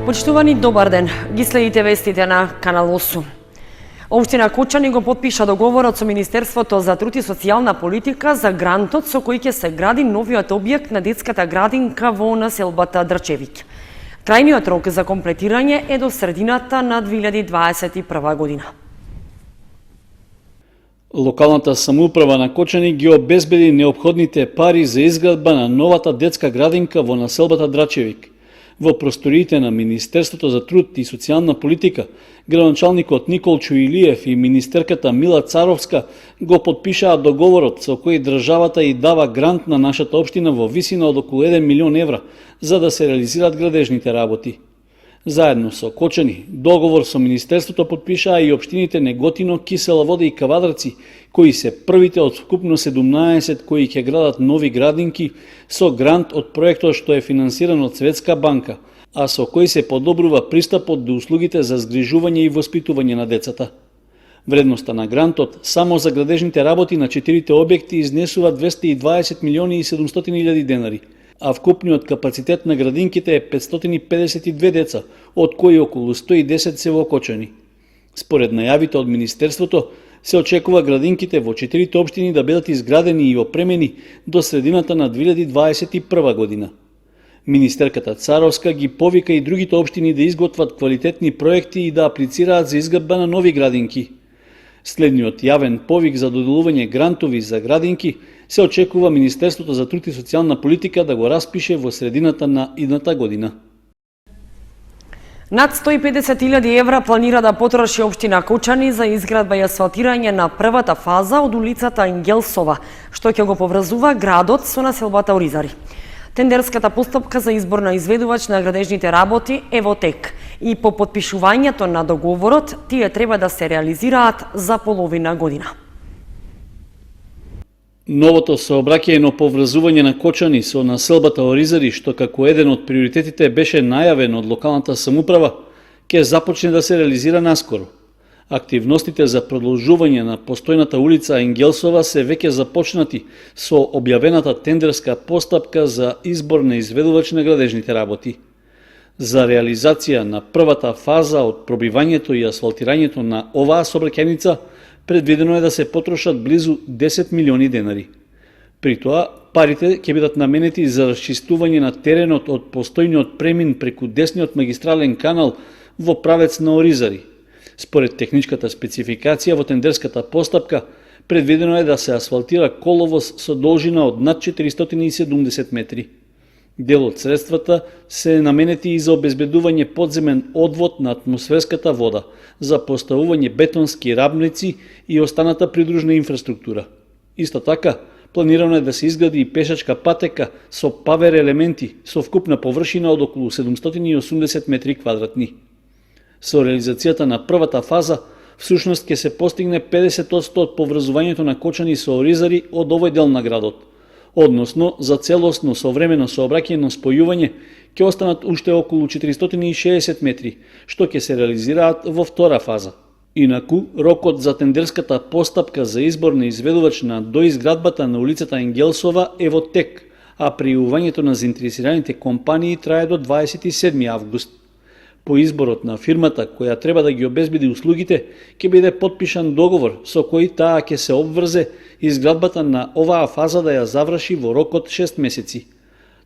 Почитувани, добар ден. Ги следите вестите на Канал 8. Општина Кочани го подпиша договорот со Министерството за труд и социјална политика за грантот со кој ќе се гради новиот објект на детската градинка во населбата Драчевик. Крајниот рок за комплетирање е до средината на 2021 година. Локалната самоуправа на Кочани ги обезбеди неопходните пари за изградба на новата детска градинка во населбата Драчевик. Во просториите на Министерството за труд и социјална политика, градоначалникот Никол Чуилиев и министерката Мила Царовска го подпишаа договорот со кој државата и дава грант на нашата општина во висина од околу 1 милион евра за да се реализираат градежните работи. Заедно со Кочани, договор со Министерството подпишаа и општините Неготино, Кисела Вода и Кавадарци, кои се првите од вкупно 17 кои ќе градат нови градинки со грант од проектот што е финансиран од Светска банка, а со кој се подобрува пристапот до услугите за згрижување и воспитување на децата. Вредноста на грантот само за градежните работи на 4 објекти изнесува 220 милиони и 700 илјади денари, а вкупниот капацитет на градинките е 552 деца, од кои околу 110 се во Кочани. Според најавите од Министерството, се очекува градинките во 4 општини да бидат изградени и опремени до средината на 2021 година. Министерката Царовска ги повика и другите општини да изготват квалитетни проекти и да аплицираат за изградба на нови градинки. Следниот јавен повик за доделување грантови за градинки се очекува Министерството за труд и социјална политика да го распише во средината на идната година. Над 150.000 евра планира да потроши општина Кочани за изградба и асфалтирање на првата фаза од улицата Енгелсова, што ќе го поврзува градот со населбата Оризари. Тендерската постапка за избор на изведувач на градежните работи е во тек и по подпишувањето на договорот тие треба да се реализираат за половина година. Новото сообраќајно поврзување на Кочани со населбата Оризари, што како еден од приоритетите беше најавен од локалната самоуправа, ќе започне да се реализира наскоро. Активностите за продолжување на постојната улица Енгелсова се веќе започнати со објавената тендерска постапка за избор на изведувач на градежните работи. За реализација на првата фаза од пробивањето и асфалтирањето на оваа сообраќајница предвидено е да се потрошат близу 10 милиони денари. При тоа, парите ќе бидат наменети за расчистување на теренот од постојниот премин преку десниот магистрален канал во правец на Оризари. Според техничката спецификација во тендерската постапка, предвидено е да се асфалтира коловоз со должина од над 470 метри. Дел од средствата се наменети и за обезбедување подземен одвод на атмосферската вода, за поставување бетонски рабници и останата придружна инфраструктура. Исто така, планирано е да се изгради и пешачка патека со павер елементи со вкупна површина од околу 780 метри квадратни. Со реализацијата на првата фаза, всушност ќе се постигне 50% од поврзувањето на Кочани со Оризари од овој дел на градот. Односно, за целосно современо сообраќајно спојување ќе останат уште околу 460 метри, што ќе се реализираат во втора фаза. Инаку, рокот за тендерската постапка за избор на изведувач на доизградбата на улицата Енгелсова е во тек, а пријавувањето на заинтересираните компании трае до 27 август. По изборот на фирмата која треба да ги обезбеди услугите, ќе биде подпишан договор со кој таа ќе се обврзе изградбата на оваа фаза да ја заврши во рок од 6 месеци.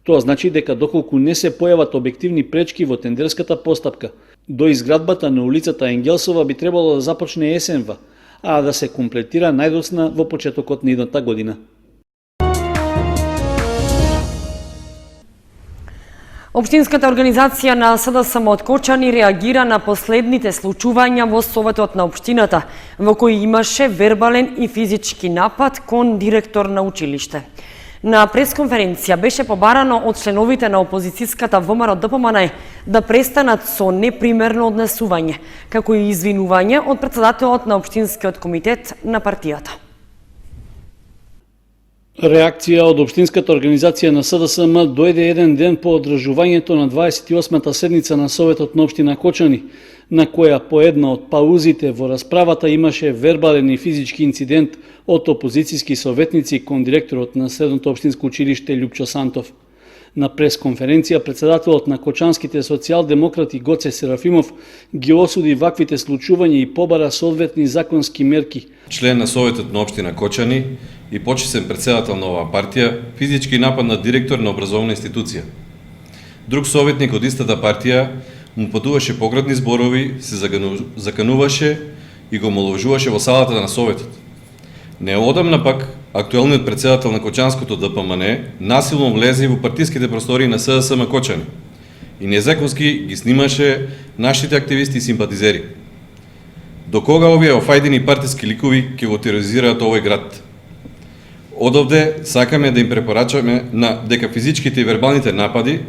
Тоа значи дека доколку не се појават објективни пречки во тендерската постапка, до изградбата на улицата Енгелсова би требало да започне есенва, а да се комплетира најдосна во почетокот на идната година. Општинската организација на СДСМ од Кочани реагира на последните случувања во Советот на општината, во кои имаше вербален и физички напад кон директор на училиште. На пресконференција беше побарано од членовите на опозицијската ВМРО ДПМН да престанат со непримерно однесување, како и извинување од претседателот на Општинскиот комитет на партијата. Реакција од Општинската организација на СДСМ дојде еден ден по одржувањето на 28-та седница на Советот на општина Кочани, на која по една од паузите во расправата имаше вербален и физички инцидент од опозицијски советници кон директорот на Средното општинско училиште Љупчо Сантов. На пресконференција председателот на кочанските социјалдемократи Гоце Серафимов ги осуди ваквите случувања и побара соодветни законски мерки. Член на Советот на општина Кочани и почесен председател на оваа партија физички нападна директор на образовна институција. Друг советник од истата партија му патуваше поградни зборови, се закануваше и го омаловажуваше во салата на Советот. Неодамна пак, актуелниот председател на Кочанското ДПМН насилно влезе во партиските простори на СДСМ Кочани и незаконски ги снимаше нашите активисти и симпатизери. До кога овие офајдени партиски ликови ќе го тероризираат овој град? Одовде сакаме да им препорачаме на дека физичките и вербалните напади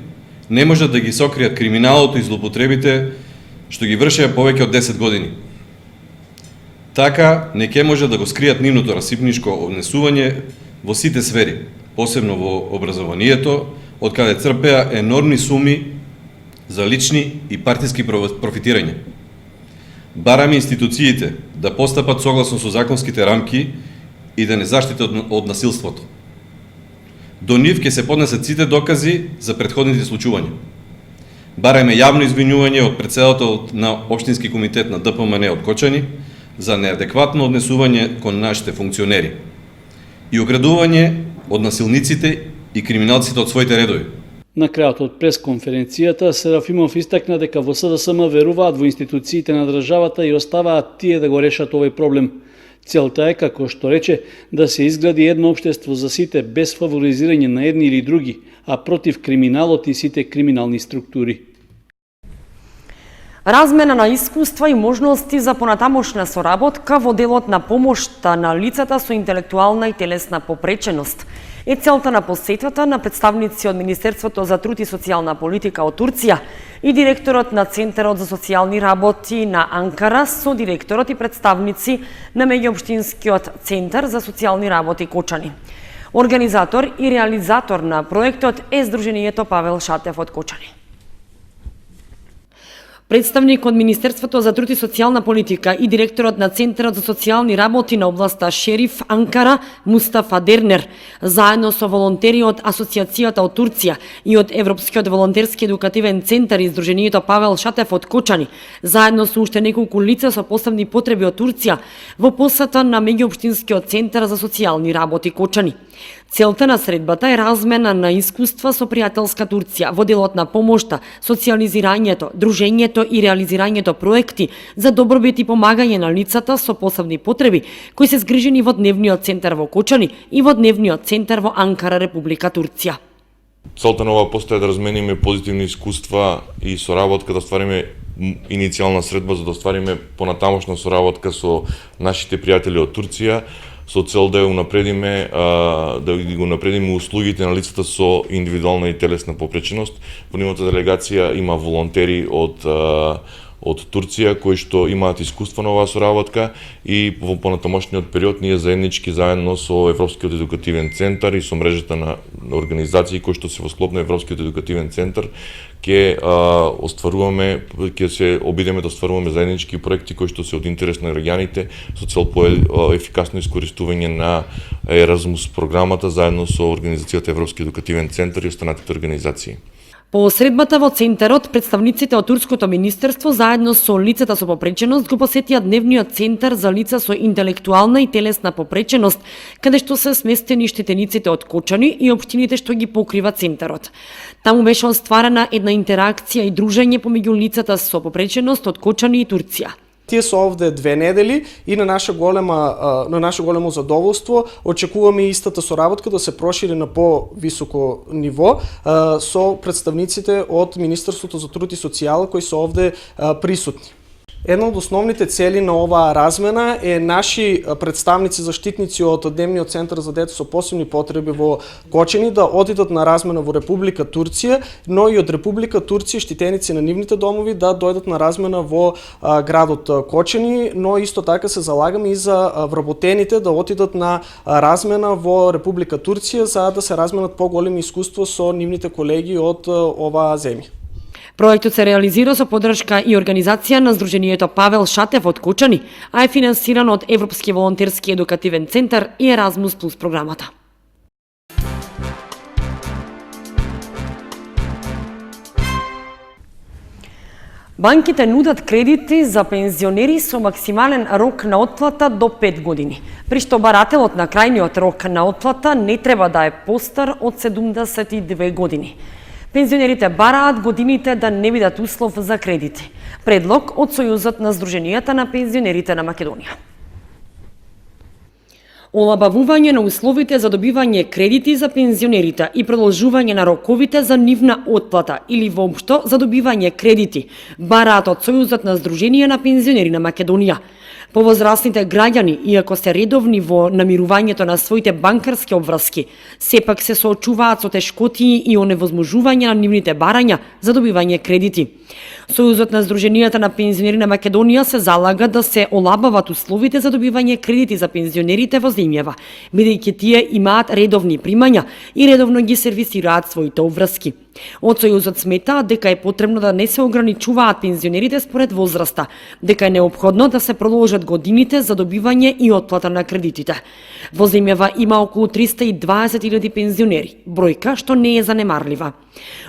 не можат да ги сокријат криминалото и злоупотребите што ги вршеа повеќе од 10 години. Така не ќе може да го скријат нивното расипничко однесување во сите сфери, посебно во образованието, од каде црпеа енормни суми за лични и партиски профитирање. Бараме институциите да постапат согласно со законските рамки и да не заштитат од насилството. До нив ќе се поднесат сите докази за претходните случувања. Бараме јавно извинување од председателот на Општински комитет на ДПМН од Кочани за неадекватно однесување кон нашите функционери и оградување од насилниците и криминалците од своите редови. На крајот од пресконференцијата Серафимов истакна дека во СДСМ веруваат во институциите на државата и оставаат тие да го решат овој проблем. Целта е, како што рече, да се изгради едно општество за сите без фаворизирање на едни или други, а против криминалот и сите криминални структури. Размена на искуства и можности за понатамошна соработка во делот на помошта на лицата со интелектуална и телесна попреченост е целта на посетата на представници од Министерството за труд и социјална политика од Турција и директорот на Центарот за социјални работи на Анкара со директорот и представници на Меѓуопштинскиот центар за социјални работи Кочани. Организатор и реализатор на проектот е Сдруженијето Павел Шатев од Кочани. Представник од Министерството за труд и социјална политика и директорот на Центарот за социјални работи на областа Шериф Анкара Мустафа Дернер, заедно со волонтери од Асоцијацијата од Турција и од Европскиот волонтерски едукативен центар и Сдруженијето Павел Шатев од Кочани, заедно со уште неколку лица со посебни потреби од Турција, во посета на Меѓуопштинскиот центар за социјални работи Кочани. Целта на средбата е размена на искуства со пријателска Турција во делот на помошта, социјализирањето, дружењето и реализирањето проекти за добробит и помагање на лицата со посебни потреби кои се згрижени во дневниот центар во Кочани и во дневниот центар во Анкара, Република Турција. Целта на ова постоја да размениме позитивни искуства и соработка, да ствариме иницијална средба за да ствариме понатамошна соработка со нашите пријатели од Турција, со цел да унапредиме услугите на лицата со индивидуална и телесна попреченост. Во нивната делегација има волонтери од Турција кои што имаат искуство на оваа соработка и во понатамошниот период ние заеднички заедно со Европскиот едукативен центар и со мрежата на организации кои што се во склоп на Европскиот едукативен центар ќе се обидеме да остваруваме заеднички проекти кои што се од интерес на граѓаните со цел ефикасно искористување на Еразмус програмата заедно со организацијата Европски едукативен центар и останатите организации. По средбата во центарот, представниците од Турското министерство заедно со лицата со попреченост го посетија дневниот центар за лица со интелектуална и телесна попреченост, каде што се сместени штетениците од Кочани и општините што ги покрива центарот. Таму беше остварена една интеракција и дружење помеѓу лицата со попреченост од Кочани и Турција. Тие се овде 2 недели и на наше големо задоволство очекуваме истата соработка да се прошири на повисоко ниво со представниците од Министерството за труд и социјала кои се овде присутни. Една од основните цели на оваа размена е наши представници заштитници од Дневниот центар за деца со посебни потреби во Кочани да одидат на размена во Република Турција, но и од Република Турција штитеници на нивните домови да дојдат на размена во градот Кочани, но исто така се залагаме и за вработените да отидат на размена во Република Турција за да се разменат поголеми искуства со нивните колеги од оваа земја. Проектот се реализира со поддршка и организација на Сдруженијето Павел Шатев од Кочани, а е финансиран од Европски волонтерски едукативен центар и Еразмус плюс програмата. Банките нудат кредити за пензионери со максимален рок на отплата до 5 години, при што барателот на крајниот рок на отплата не треба да е постар од 72 години. Пензионерите бараат годините да не бидат услов за кредити. Предлог од Сојузот на Сдруженијата на пензионерите на Македонија. Олабавување на условите за добивање кредити за пензионерите и продолжување на роковите за нивна отплата или воопшто за добивање кредити бараат од Сојузот на Сдруженија на пензионери на Македонија. Повозрасните граѓани, иако се редовни во намирувањето на своите банкарски обврски, сепак се соочуваат со тешкотии и оневозможување на нивните барања за добивање кредити. Сојузот на Сдруженијата на пензионери на Македонија се залага да се олабават условите за добивање кредити за пензионерите во земјава, бидејќи тие имаат редовни примања и редовно ги сервисираат своите обврски. Од Сојузот сметаат дека е потребно да не се ограничуваат пензионерите според возраста, дека е неопходно да се продолжат годините за добивање и отплата на кредитите. Во земјава има околу 320.000 пензионери, бројка што не е занемарлива.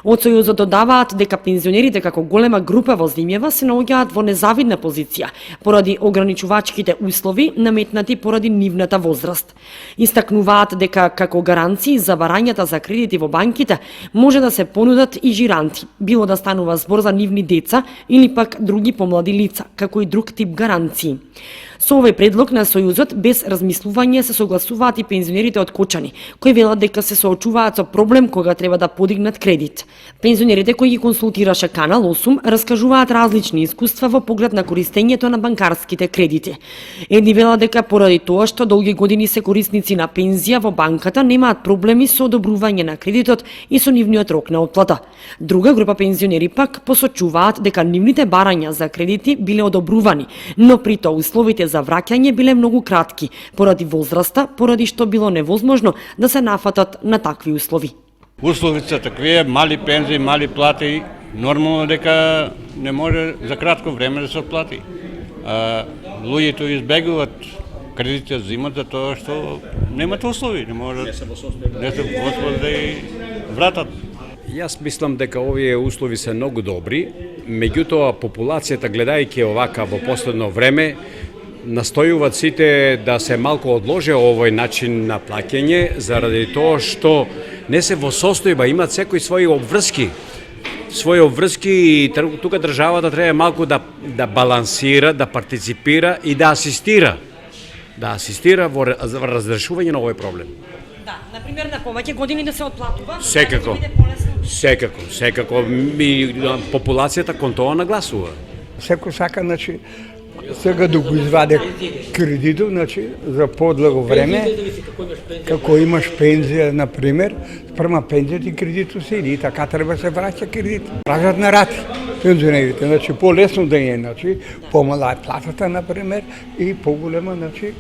Од Сојузот додаваат дека пензионерите како голема група во земјава се наоѓаат во незавидна позиција поради ограничувачките услови наметнати поради нивната возраст. Истакнуваат дека како гаранции за барањата за кредити во банките може да се понудат и жиранти, било да станува збор за нивни деца или пак други помлади лица, како и друг тип гаранции. Со овој предлог на Сојузот без размислување се согласуваат и пензионерите од Кочани, кои велат дека се соочуваат со проблем кога треба да подигнат кредит. Пензионерите кои ги консултираше Канал 8 раскажуваат различни искуства во поглед на користењето на банкарските кредити. Едни велат дека поради тоа што долги години се корисници на пензија во банката немаат проблеми со одобрување на кредитот и со нивниот рок на отплата. Друга група пензионери пак посочуваат дека нивните барања за кредити биле одобрувани, но при тоа условите за враќање биле многу кратки, поради возраста, поради што било невозможно да се нафатат на такви услови. Условите се такви, мали пензии, мали плати, нормално дека не може за кратко време да се отплати. Луѓето избегуваат кредитите взимат за тоа што немат услови, не може не се во состојба да ги вратат. Јас мислам дека овие услови се многу добри, меѓутоа популацијата гледајќи овака во последно време настојуваат сите да се малку одложи овој начин на плаќање заради тоа што не се во состојба, имаат секој своји обврски и тука државата треба малку да балансира, да партиципира и да асистира во разрешување на овој проблем. Да, например, на повеќе години да се отплатува, Секако, популацијата кон тоа нагласува. Секој сака, значи, сега да го изваде кредитот, значи, за подлого време, како имаш пензија, например, спрема пензијата и кредитот се иди, така треба се враќа кредит. Пражат на рати пензионерите, значи, по-лесно да е, значи, помала е платата, например, и поголема, значи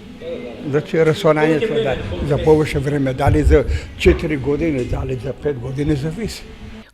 расорањето, да, за повеќе време, дали за 4 години, дали за 5 години, зависи.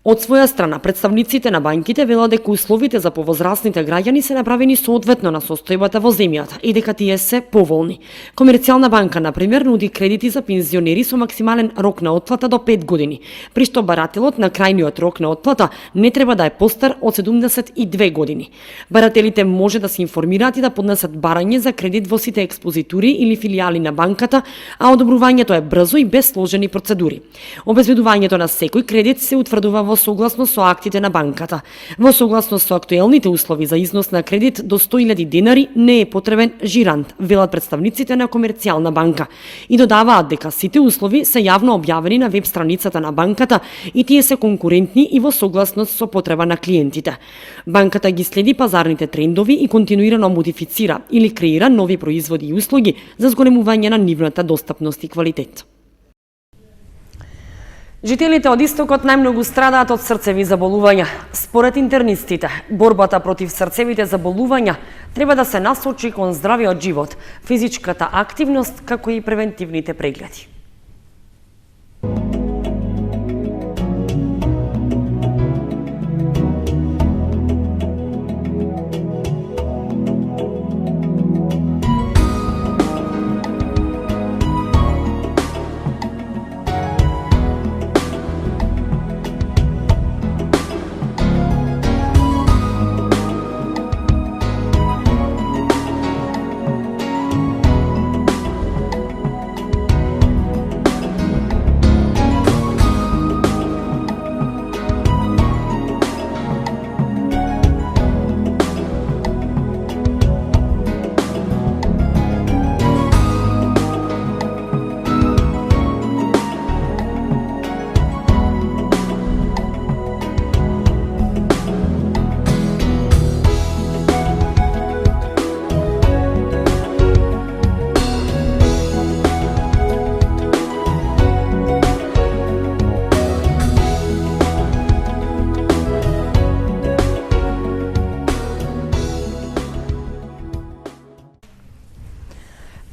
Од своја страна, представниците на банките велат дека условите за повозрасните граѓани се направени соодветно на состојбата во земјата и дека тие се поволни. Комерцијална банка, например, нуди кредити за пензионери со максимален рок на отплата до 5 години, при што барателот на крајниот рок на отплата не треба да е постар од 72 години. Барателите може да се информираат и да поднесат барање за кредит во сите експозитури или филијали на банката, а одобрувањето е брзо и без сложени процедури. Обезбедувањето на секој кредит се утврдува во согласно со актите на банката. Во согласно со актуелните услови за износ на кредит до 100.000 денари не е потребен жирант, велат представниците на Комерцијална банка. И додаваат дека сите услови се јавно објавени на веб страницата на банката и тие се конкурентни и во согласност со потреба на клиентите. Банката ги следи пазарните трендови и континуирано модифицира или креира нови производи и услуги за зголемување на нивната достапност и квалитет. Жителите од Истокот најмногу страдаат од срцеви заболувања. Според интернистите, борбата против срцевите заболувања треба да се насочи кон здравиот живот, физичката активност, како и превентивните прегледи.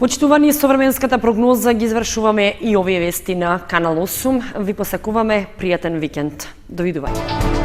Почитувани, современската прогноза ги извршуваме и овие вести на Канал 8. Ви посакуваме пријатен викенд. Довидување.